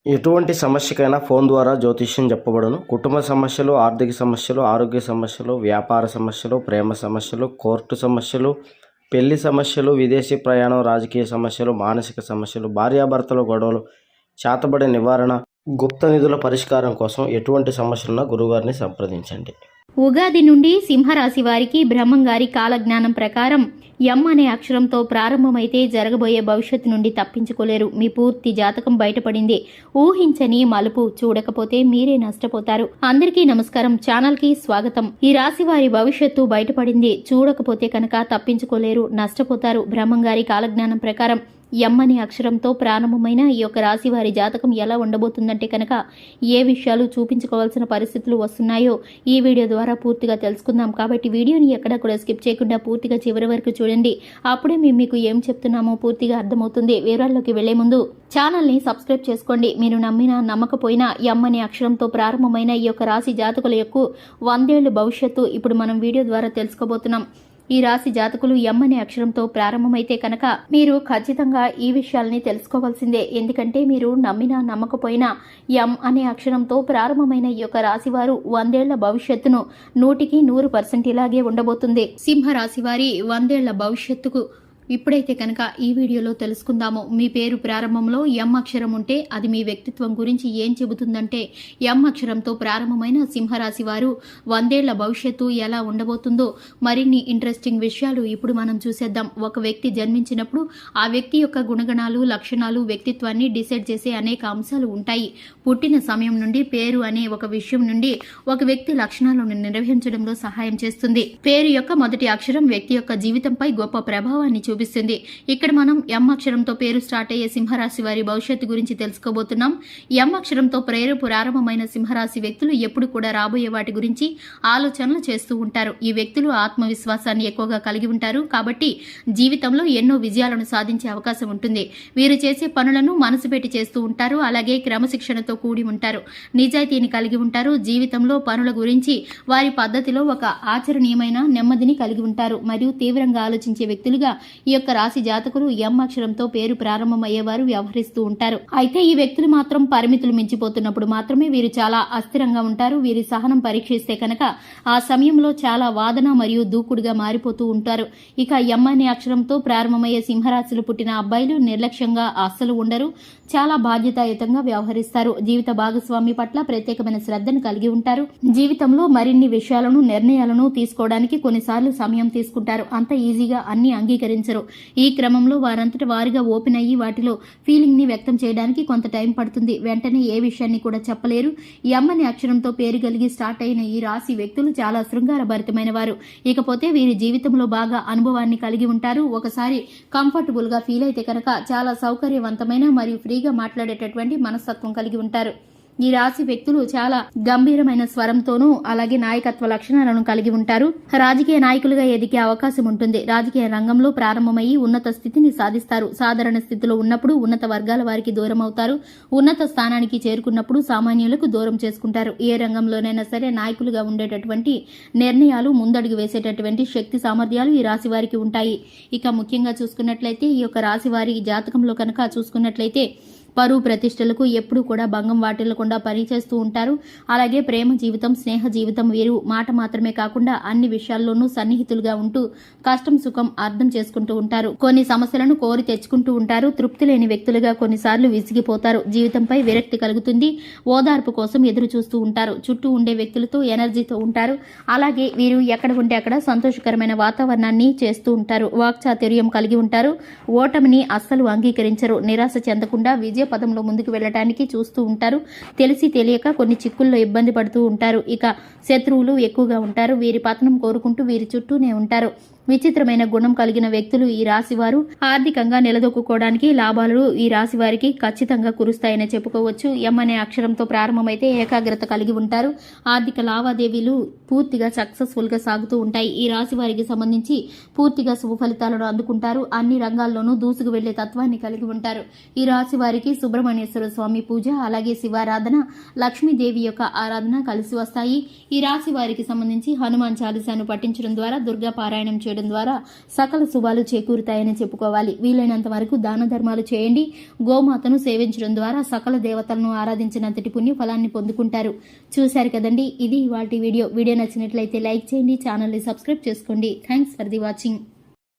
ఎటువంటి సమస్యకైనా ఫోన్ ద్వారా జ్యోతిష్యం చెప్పబడును. కుటుంబ సమస్యలు, ఆర్థిక సమస్యలు, ఆరోగ్య సమస్యలు, వ్యాపార సమస్యలు, ప్రేమ సమస్యలు, కోర్టు సమస్యలు, పెళ్లి సమస్యలు, విదేశీ ప్రయాణం, రాజకీయ సమస్యలు, మానసిక సమస్యలు, భార్యాభర్తల గొడవలు, చేతబడి నివారణ, గుప్త నిధుల పరిష్కారం కోసం ఎటువంటి సమస్యలున్నా గురుగారిని సంప్రదించండి. ఉగాది నుండి సింహరాశి వారికి బ్రహ్మంగారి కాలజ్ఞానం ప్రకారం ఎం అనే అక్షరంతో ప్రారంభమైతే జరగబోయే భవిష్యత్తు నుండి తప్పించుకోలేరు. మీ పూర్తి జాతకం బయటపడింది. ఊహించని మలుపు చూడకపోతే మీరే నష్టపోతారు. అందరికీ నమస్కారం, ఛానల్ కి స్వాగతం. ఈ రాశి వారి భవిష్యత్తు బయటపడింది. చూడకపోతే కనుక తప్పించుకోలేరు, నష్టపోతారు. బ్రహ్మంగారి కాలజ్ఞానం ప్రకారం ఎం అనే అక్షరంతో ప్రారంభమైన ఈ యొక్క రాశి వారి జాతకం ఎలా ఉండబోతుందంటే కనుక ఏ విషయాలు చూపించుకోవాల్సిన పరిస్థితులు వస్తున్నాయో ఈ వీడియో ద్వారా పూర్తిగా తెలుసుకుందాం. కాబట్టి వీడియోని ఎక్కడా కూడా స్కిప్ చేయకుండా పూర్తిగా చివరి వరకు చూడండి. అప్పుడే మేము మీకు ఏం చెప్తున్నామో పూర్తిగా అర్థమవుతుంది. వివరాల్లోకి వెళ్లే ముందు ఛానల్ని సబ్స్క్రైబ్ చేసుకోండి. మీరు నమ్మినా నమ్మకపోయినా ఎం అనే అక్షరంతో ప్రారంభమైన ఈ యొక్క రాశి జాతకుల యొక్క 100 ఏళ్ల భవిష్యత్తు ఇప్పుడు మనం వీడియో ద్వారా తెలుసుకోబోతున్నాం. ఈ రాశి జాతకులు ఎం అనే అక్షరంతో ప్రారంభమైతే కనుక మీరు ఖచ్చితంగా ఈ విషయాల్ని తెలుసుకోవాల్సిందే. ఎందుకంటే మీరు నమ్మినా నమ్మకపోయినా ఎం అనే అక్షరంతో ప్రారంభమైన ఈ యొక్క రాశి వారు 100 ఏళ్ల భవిష్యత్తును 100% ఇలాగే ఉండబోతుంది. సింహ రాశి వారి 100 ఏళ్ల భవిష్యత్తుకు ఇప్పుడైతే కనుక ఈ వీడియోలో తెలుసుకుందాము. మీ పేరు ప్రారంభంలో ఎం అక్షరం ఉంటే అది మీ వ్యక్తిత్వం గురించి ఏం చెబుతుందంటే ఎం అక్షరంతో ప్రారంభమైన సింహరాశి వారు 100 ఏళ్ల భవిష్యత్తు ఎలా ఉండబోతుందో మరిన్ని ఇంట్రెస్టింగ్ విషయాలు ఇప్పుడు మనం చూసేద్దాం. ఒక వ్యక్తి జన్మించినప్పుడు ఆ వ్యక్తి యొక్క గుణగణాలు, లక్షణాలు, వ్యక్తిత్వాన్ని డిసైడ్ చేసే అనేక అంశాలు ఉంటాయి. పుట్టిన సమయం నుండి పేరు అనే ఒక విషయం నుండి ఒక వ్యక్తి లక్షణాలను నిర్వహించడంలో సహాయం చేస్తుంది. పేరు యొక్క మొదటి అక్షరం వ్యక్తి యొక్క జీవితంపై గొప్ప ప్రభావాన్ని చూపిస్తుంది. ఇక్కడ మనం ఎం అక్షరంతో పేరు స్టార్ట్ అయ్యే సింహరాశి వారి భవిష్యత్తు గురించి తెలుసుకోబోతున్నాం. ఎం అక్షరంతో పేరు ప్రారంభమైన సింహరాశి వ్యక్తులు ఎప్పుడు కూడా రాబోయే వాటి గురించి ఆలోచనలు చేస్తూ ఉంటారు. ఈ వ్యక్తులు ఆత్మవిశ్వాసాన్ని ఎక్కువగా కలిగి ఉంటారు. కాబట్టి జీవితంలో ఎన్నో విజయాలను సాధించే అవకాశం ఉంటుంది. వీరు చేసే పనులను మనసు పెట్టి చేస్తూ ఉంటారు. అలాగే క్రమశిక్షణతో కూడి ఉంటారు. నిజాయితీని కలిగి ఉంటారు. జీవితంలో పనుల గురించి వారి పద్ధతిలో ఒక ఆచరణీయమైన నెమ్మదిని కలిగి ఉంటారు. మరియు తీవ్రంగా ఆలోచించే వ్యక్తులుగా ఈ యొక్క రాశి జాతకులు ఎం అక్షరంతో పేరు ప్రారంభమయ్యేవారు వ్యవహరిస్తూ ఉంటారు. అయితే ఈ వ్యక్తులు మాత్రం పరిమితులు మించిపోతున్నప్పుడు మాత్రమే వీరు చాలా అస్థిరంగా ఉంటారు. వీరి సహనం పరీక్షిస్తే కనుక ఆ సమయంలో చాలా వాదన మరియు దూకుడుగా మారిపోతూ ఉంటారు. ఇక ఎం అనే అక్షరంతో ప్రారంభమయ్యే సింహరాశిలో పుట్టిన అబ్బాయిలు నిర్లక్ష్యంగా అస్సలు ఉండరు. చాలా బాధ్యతాయుతంగా వ్యవహరిస్తారు. జీవిత భాగస్వామి పట్ల ప్రత్యేకమైన శ్రద్ధను కలిగి ఉంటారు. జీవితంలో మరిన్ని విషయాలను, నిర్ణయాలను తీసుకోవడానికి కొన్నిసార్లు సమయం తీసుకుంటారు. అంత ఈజీగా అన్ని అంగీకరించరు. ఈ క్రమంలో వారంతట వారిగా ఓపెన్ అయ్యి వాటిలో ఫీలింగ్ ని వ్యక్తం చేయడానికి కొంత టైం పడుతుంది. వెంటనే ఏ విషయాన్ని కూడా చెప్పలేరు. ఎం అనే అక్షరంతో పేరు కలిగి స్టార్ట్ అయిన ఈ రాశి వ్యక్తులు చాలా శృంగార భరితమైన వారు. ఇకపోతే వీరి జీవితంలో బాగా అనుభవాన్ని కలిగి ఉంటారు. ఒకసారి కంఫర్టబుల్ గా ఫీల్ అయితే కనుక చాలా సౌకర్యవంతమైన మరియు ఫ్రీగా మాట్లాడేటటువంటి మనస్తత్వం కలిగి ఉంటారు. ఈ రాశి వ్యక్తులు చాలా గంభీరమైన స్వరంతోనూ అలాగే నాయకత్వ లక్షణాలను కలిగి ఉంటారు. రాజకీయ నాయకులుగా ఎదిగే అవకాశం ఉంటుంది. రాజకీయ రంగంలో ప్రారంభమయ్యి ఉన్నత స్థితిని సాధిస్తారు. సాధారణ స్థితిలో ఉన్నప్పుడు ఉన్నత వర్గాల వారికి దూరం అవుతారు. ఉన్నత స్థానానికి చేరుకున్నప్పుడు సామాన్యులకు దూరం చేసుకుంటారు. ఏ రంగంలోనైనా సరే నాయకులుగా ఉండేటటువంటి నిర్ణయాలు, ముందడుగు వేసేటటువంటి శక్తి సామర్థ్యాలు ఈ రాశి వారికి ఉంటాయి. ఇక ముఖ్యంగా చూసుకున్నట్లయితే ఈ యొక్క రాశి వారి జాతకంలో కనుక చూసుకున్నట్లయితే పరువు ప్రతిష్టలకు ఎప్పుడూ కూడా భంగం వాటిల్లకుండా పనిచేస్తూ ఉంటారు. అలాగే ప్రేమ జీవితం, స్నేహ జీవితం వీరు మాట మాత్రమే కాకుండా అన్ని విషయాల్లోనూ సన్నిహితులుగా ఉంటూ కష్టం సుఖం అర్థం చేసుకుంటూ ఉంటారు. కొన్ని సమస్యలను కోరి తెచ్చుకుంటూ ఉంటారు. తృప్తి లేని వ్యక్తులుగా కొన్నిసార్లు విసిగిపోతారు. జీవితంపై విరక్తి కలుగుతుంది. ఓదార్పు కోసం ఎదురు చూస్తూ ఉంటారు. చుట్టూ ఉండే వ్యక్తులతో ఎనర్జీతో ఉంటారు. అలాగే వీరు ఎక్కడ ఉంటే అక్కడ సంతోషకరమైన వాతావరణాన్ని చేస్తూ ఉంటారు. వాక్చాతుర్యం కలిగి ఉంటారు. ఓటమిని అస్సలు అంగీకరించరు. నిరాశ చెందకుండా విజయ పదంలో ముందుకు వెళ్ళడానికి చూస్తూ ఉంటారు. తెలిసి తెలియక కొన్ని చిక్కుల్లో ఇబ్బంది పడుతూ ఉంటారు. ఇక శత్రువులు ఎక్కువగా ఉంటారు. వీరి పతనం కోరుకుంటూ వీరి చుట్టూనే ఉంటారు. విచిత్రమైన గుణం కలిగిన వ్యక్తులు ఈ రాశి వారు. ఆర్థికంగా నిలదొక్కుకోవడానికి లాభాలు ఈ రాశి వారికి ఖచ్చితంగా కురుస్తాయని చెప్పుకోవచ్చు. ఎం అనే అక్షరంతో ప్రారంభమైతే ఏకాగ్రత కలిగి ఉంటారు. ఆర్థిక లావాదేవీలు పూర్తిగా సక్సెస్ఫుల్ గా సాగుతూ ఉంటాయి. ఈ రాశి వారికి సంబంధించి పూర్తిగా శుభ ఫలితాలను అందుకుంటారు. అన్ని రంగాల్లోనూ దూసుకు వెళ్లే తత్వాన్ని కలిగి ఉంటారు. ఈ రాశి వారికి సుబ్రహ్మణ్యేశ్వర స్వామి పూజ, అలాగే శివారాధన, లక్ష్మీదేవి యొక్క ఆరాధన కలిసి వస్తాయి. ఈ రాశి వారికి సంబంధించి హనుమాన్ చాలీసాను పఠించడం ద్వారా దుర్గా పారాయణం చేయడం చేయడం ద్వారా సకల శుభాలు చేకూరుతాయని చెప్పుకోవాలి. వీలైనంత వరకు దాన ధర్మాలు చేయండి. గోమాతను సేవించడం ద్వారా సకల దేవతలను ఆరాధించినంతటి పుణ్య ఫలాన్ని పొందుకుంటారు. చూశారు కదండి, ఇది ఇవాల్టి వీడియో. వీడియో నచ్చినట్లయితే లైక్ చేయండి, ఛానల్ని సబ్స్క్రైబ్ చేసుకోండి. Thanks for the watching.